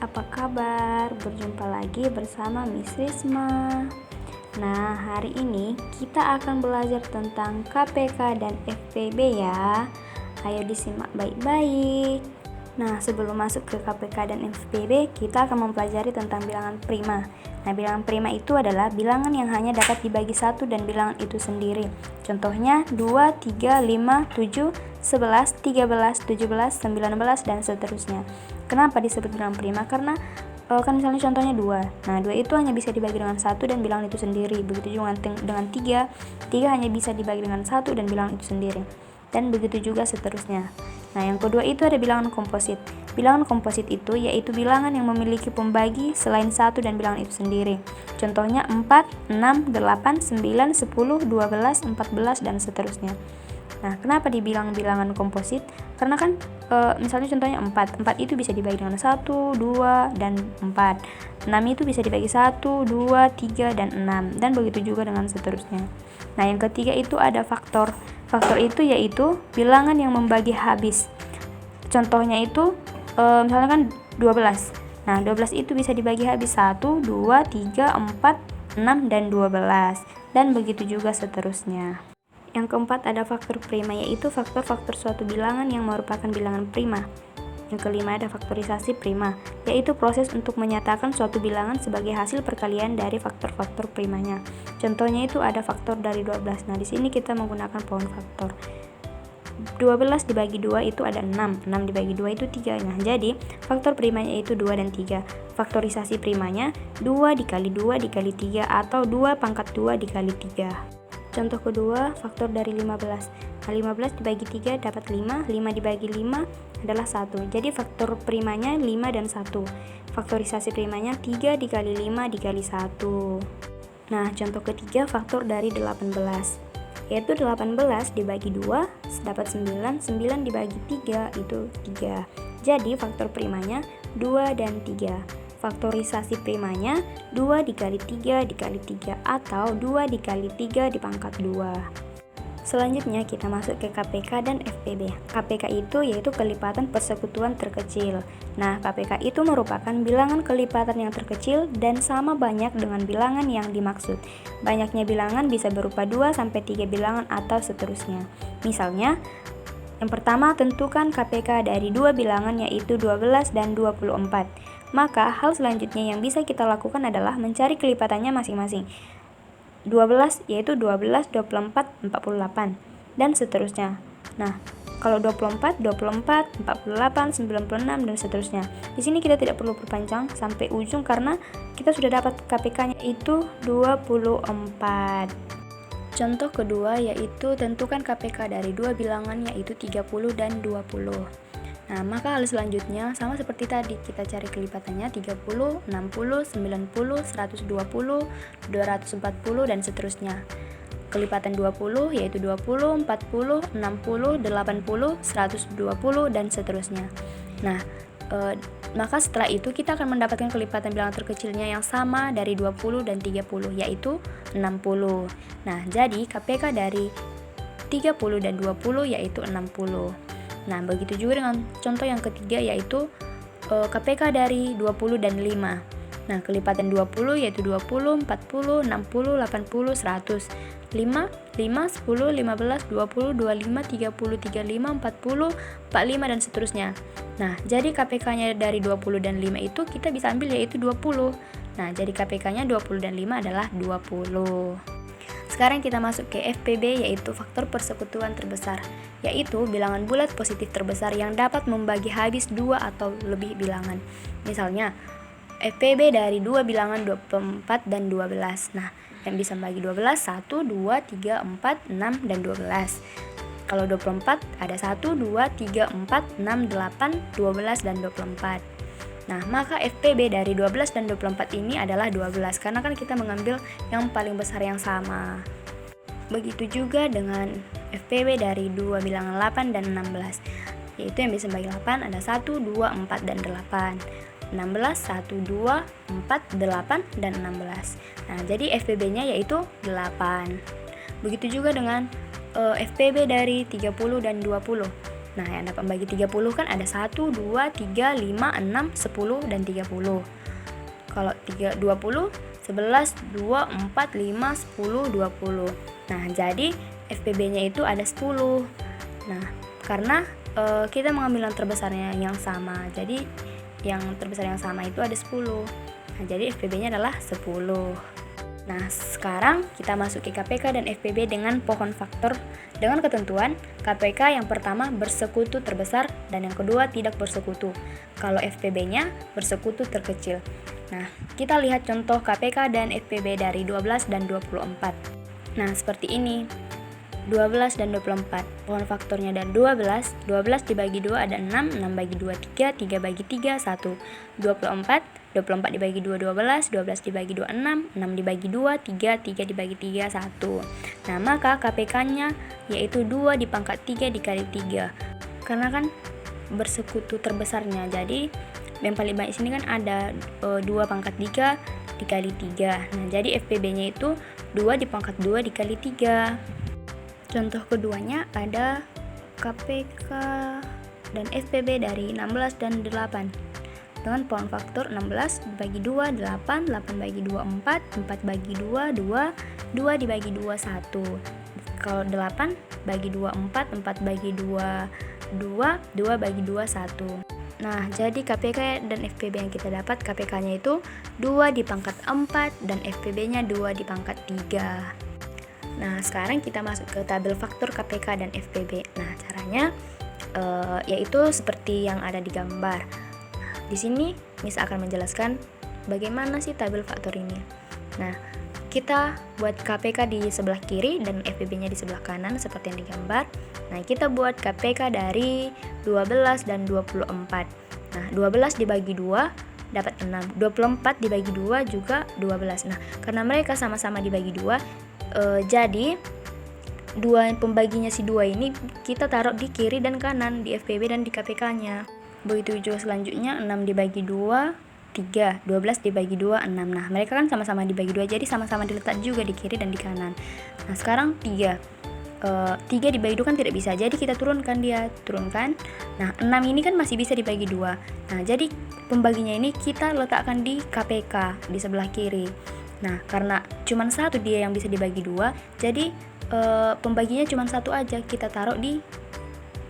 apa kabar? Berjumpa lagi bersama Miss Risma. Nah, hari ini kita akan belajar tentang KPK dan FPB ya. Ayo disimak baik-baik. Nah, sebelum masuk ke KPK dan FPB, kita akan mempelajari tentang bilangan prima. Nah, bilangan prima itu adalah bilangan yang hanya dapat dibagi satu dan bilangan itu sendiri. Contohnya 2, 3, 5, 7, 11, 13, 17, 19, dan seterusnya. Kenapa disebut bilangan prima? Karena kan misalnya contohnya 2. Nah, 2 itu hanya bisa dibagi dengan 1 dan bilangan itu sendiri. Begitu juga dengan 3. 3 hanya bisa dibagi dengan 1 dan bilangan itu sendiri. Dan begitu juga seterusnya. Nah, yang kedua itu ada bilangan komposit. Bilangan komposit itu yaitu bilangan yang memiliki pembagi selain 1 dan bilangan itu sendiri. Contohnya 4, 6, 8, 9, 10, 12, 14, dan seterusnya. Nah, kenapa dibilang bilangan komposit? Karena kan misalnya contohnya 4. 4 itu bisa dibagi dengan 1, 2, dan 4. 6 itu bisa dibagi 1, 2, 3, dan 6. Dan begitu juga dengan seterusnya. Nah, yang ketiga itu ada faktor. Faktor itu yaitu bilangan yang membagi habis. Contohnya itu misalnya kan 12. Nah, 12 itu bisa dibagi habis 1, 2, 3, 4, 6, dan 12. Dan begitu juga seterusnya. Yang keempat ada faktor prima, yaitu faktor-faktor suatu bilangan yang merupakan bilangan prima. Yang kelima ada faktorisasi prima, yaitu proses untuk menyatakan suatu bilangan sebagai hasil perkalian dari faktor-faktor primanya. Contohnya itu ada faktor dari 12. Nah, di sini kita menggunakan pohon faktor. 12 dibagi 2 itu ada 6. 6 dibagi 2 itu 3. Nah, jadi faktor primanya itu 2 dan 3. Faktorisasi primanya 2 dikali 2 dikali 3 atau 2 pangkat 2 dikali 3. Contoh kedua, faktor dari 15. Nah, 15 dibagi 3 dapat 5, 5 dibagi 5 adalah 1. Jadi faktor primanya 5 dan 1. Faktorisasi primanya 3 dikali 5 dikali 1. Nah, contoh ketiga, faktor dari 18. Yaitu 18 dibagi 2 dapat 9, 9 dibagi 3 itu 3. Jadi faktor primanya 2 dan 3. Faktorisasi primanya 2 dikali 3 dikali 3 atau 2 dikali 3 dipangkat 2. Selanjutnya kita masuk ke KPK dan FPB. KPK itu yaitu kelipatan persekutuan terkecil. Nah, KPK itu merupakan bilangan kelipatan yang terkecil dan sama banyak dengan bilangan yang dimaksud. Banyaknya bilangan bisa berupa 2-3 bilangan atau seterusnya. Misalnya, yang pertama tentukan KPK dari 2 bilangan yaitu 12 dan 24. Maka hal selanjutnya yang bisa kita lakukan adalah mencari kelipatannya masing-masing. 12 yaitu 12, 24, 48 dan seterusnya. Nah, kalau 24, 24, 48, 96 dan seterusnya. Di sini kita tidak perlu perpanjang sampai ujung karena kita sudah dapat KPK-nya itu 24. Contoh kedua yaitu tentukan KPK dari 2 bilangan yaitu 30 dan 20. Nah, maka hal selanjutnya sama seperti tadi, kita cari kelipatannya 30, 60, 90, 120, 240 dan seterusnya. Kelipatan 20 yaitu 20, 40, 60, 80, 120 dan seterusnya. Nah, maka setelah itu kita akan mendapatkan kelipatan bilangan terkecilnya yang sama dari 20 dan 30 yaitu 60. Nah, jadi KPK dari 30 dan 20 yaitu 60. Nah, begitu juga dengan contoh yang ketiga yaitu KPK dari 20 dan 5. Nah, kelipatan 20 yaitu 20, 40, 60, 80, 100. 5, 5, 10, 15, 20, 25, 30, 35, 40, 45 dan seterusnya. Nah, jadi KPK-nya dari 20 dan 5 itu kita bisa ambil yaitu 20. Nah, jadi KPK-nya 20 dan 5 adalah 20. Sekarang kita masuk ke FPB yaitu faktor persekutuan terbesar, yaitu bilangan bulat positif terbesar yang dapat membagi habis 2 atau lebih bilangan. Misalnya, FPB dari 2 bilangan 24 dan 12. Nah, yang bisa membagi 12, 1, 2, 3, 4, 6, dan 12. Kalau 24 ada 1, 2, 3, 4, 6, 8, 12, dan 24. Nah, maka FPB dari 12 dan 24 ini adalah 12 karena kan kita mengambil yang paling besar yang sama. Begitu juga dengan FPB dari 2 bilangan 8 dan 16. Yaitu yang bisa membagi 8 ada 1, 2, 4, dan 8. 16, 1, 2, 4, 8, dan 16. Nah, jadi FPB-nya yaitu 8. Begitu juga dengan FPB dari 30 dan 20. Nah, yang dapat membagi 30 kan ada 1, 2, 3, 5, 6, 10, dan 30. Kalau 20, 11, 2, 4, 5, 10, 20. Nah, jadi FPB-nya itu ada 10. Nah, karena kita mengambil yang terbesarnya yang sama, jadi yang terbesar yang sama itu ada 10. Nah, jadi FPB-nya adalah 10. Nah, sekarang kita masuk ke KPK dan FPB dengan pohon faktor dengan ketentuan KPK yang pertama bersekutu terbesar dan yang kedua tidak bersekutu. Kalau FPB-nya bersekutu terkecil. Nah, kita lihat contoh KPK dan FPB dari 12 dan 24. Nah, seperti ini. 12 dan 24. Pohon faktornya ada 12. 12 dibagi 2 ada 6. 6 bagi 2 3. 3 bagi 3 1. 24. 24 dibagi 2 12. 12 dibagi 2 6. 6 dibagi 2 3. 3 dibagi 3 1. Nah, maka KPK-nya yaitu 2 dipangkat 3 dikali 3. Karena kan bersekutu terbesarnya. Jadi yang paling banyak sini kan ada 2 pangkat 3 dikali 3. Nah, jadi FPB-nya itu 2 dipangkat 2 dikali 3. Contoh keduanya ada KPK dan FPB dari 16 dan 8. Dengan pohon faktor 16 dibagi 2, 8, 8 bagi 2, 4, 4 bagi 2, 2, 2 dibagi 2, 1. Kalau 8 bagi 2, 4, 4 bagi 2, 2, 2 bagi 2, 1. Nah, jadi KPK dan FPB yang kita dapat, KPK-nya itu 2 dipangkat 4 dan FPB-nya 2 dipangkat 3. Nah, sekarang kita masuk ke tabel faktor KPK dan FPB. Nah, caranya yaitu seperti yang ada di gambar. Nah, di sini Miss akan menjelaskan bagaimana sih tabel faktor ini. Nah, kita buat KPK di sebelah kiri dan FPB-nya di sebelah kanan seperti yang digambar. Nah, kita buat KPK dari 12 dan 24. Nah, 12 dibagi 2 dapat 6. 24 dibagi 2 juga 12. Nah, karena mereka sama-sama dibagi 2, jadi dua pembaginya si 2 ini kita taruh di kiri dan kanan, di FPB dan di KPK-nya. Begitu juga selanjutnya 6 dibagi 2 3, 12 dibagi 2 6. Nah, mereka kan sama-sama dibagi 2, jadi sama-sama diletak juga di kiri dan di kanan. Nah, sekarang 3 dibagi 2 kan tidak bisa, jadi kita turunkan. Nah, 6 ini kan masih bisa dibagi 2. Nah, jadi pembaginya ini kita letakkan di KPK di sebelah kiri. Nah, karena cuma satu dia yang bisa dibagi 2, jadi pembaginya cuma satu aja, kita taruh di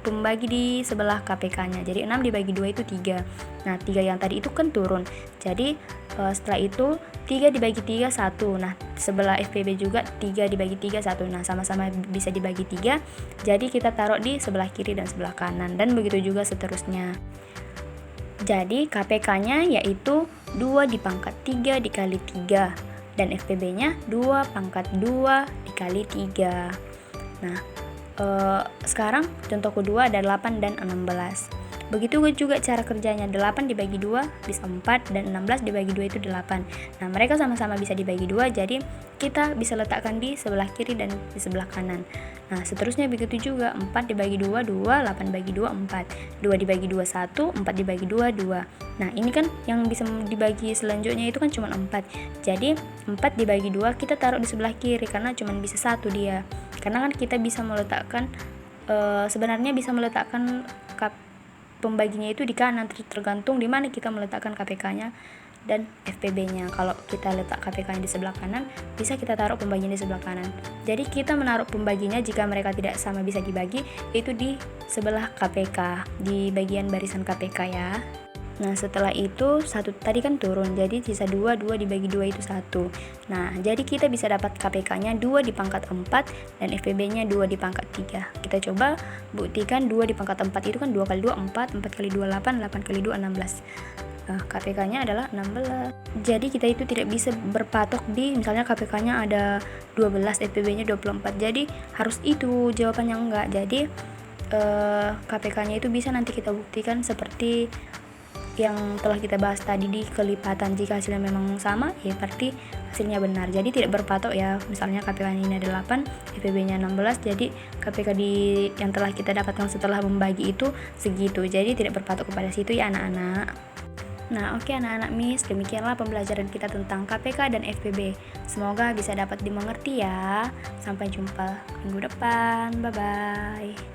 pembagi di sebelah KPK-nya. Jadi 6 dibagi 2 itu 3. Nah, 3 yang tadi itu kan turun. Jadi setelah itu 3 dibagi 3 1. Nah, sebelah FPB juga 3 dibagi 3 1. Nah, sama-sama bisa dibagi 3. Jadi kita taruh di sebelah kiri dan sebelah kanan, dan begitu juga seterusnya. Jadi KPK-nya yaitu 2 dipangkat 3 dikali 3 dan FPB-nya 2 pangkat 2 dikali 3. Nah, sekarang contoh kedua ada 8 dan 16. Begitu juga cara kerjanya, 8 dibagi 2 bisa 4 dan 16 dibagi 2 itu 8. Nah, mereka sama-sama bisa dibagi 2, jadi kita bisa letakkan di sebelah kiri dan di sebelah kanan. Nah, seterusnya begitu juga, 4 dibagi 2 2, 8 bagi 2 4, 2 dibagi 2 1, 4 dibagi 2 2. Nah, ini kan yang bisa dibagi selanjutnya itu kan cuma 4. Jadi 4 dibagi 2 kita taruh di sebelah kiri karena cuma bisa 1 dia. Karena kan kita bisa meletakkan sebenarnya bisa meletakkan pembaginya itu di kanan, tergantung di mana kita meletakkan KPK-nya dan FPB-nya. Kalau kita letak KPK-nya di sebelah kanan, bisa kita taruh pembaginya di sebelah kanan. Jadi kita menaruh pembaginya jika mereka tidak sama bisa dibagi, itu di sebelah KPK, di bagian barisan KPK ya. Nah, setelah itu 1 tadi kan turun, jadi sisa 2 dibagi 2 itu 1. Nah, jadi kita bisa dapat KPK-nya 2 dipangkat 4 dan FPB-nya 2 dipangkat 3. Kita coba buktikan 2 dipangkat 4 itu kan 2 kali 2 4, 4 kali 2 8, 8 kali 2 16. Nah, KPK-nya adalah 16. Jadi kita itu tidak bisa berpatok di misalnya KPK-nya ada 12, FPB-nya 24. Jadi harus itu jawabannya enggak. Jadi KPK-nya itu bisa nanti kita buktikan seperti yang telah kita bahas tadi di kelipatan. Jika hasilnya memang sama, ya berarti hasilnya benar. Jadi tidak berpatok ya. Misalnya KPK ini ada 8, FPB-nya 16, jadi KPK yang telah kita dapatkan setelah membagi itu segitu. Jadi tidak berpatok kepada situ ya anak-anak. Nah, oke anak-anak Miss, demikianlah pembelajaran kita tentang KPK dan FPB. Semoga bisa dapat dimengerti ya. Sampai jumpa minggu depan. Bye-bye.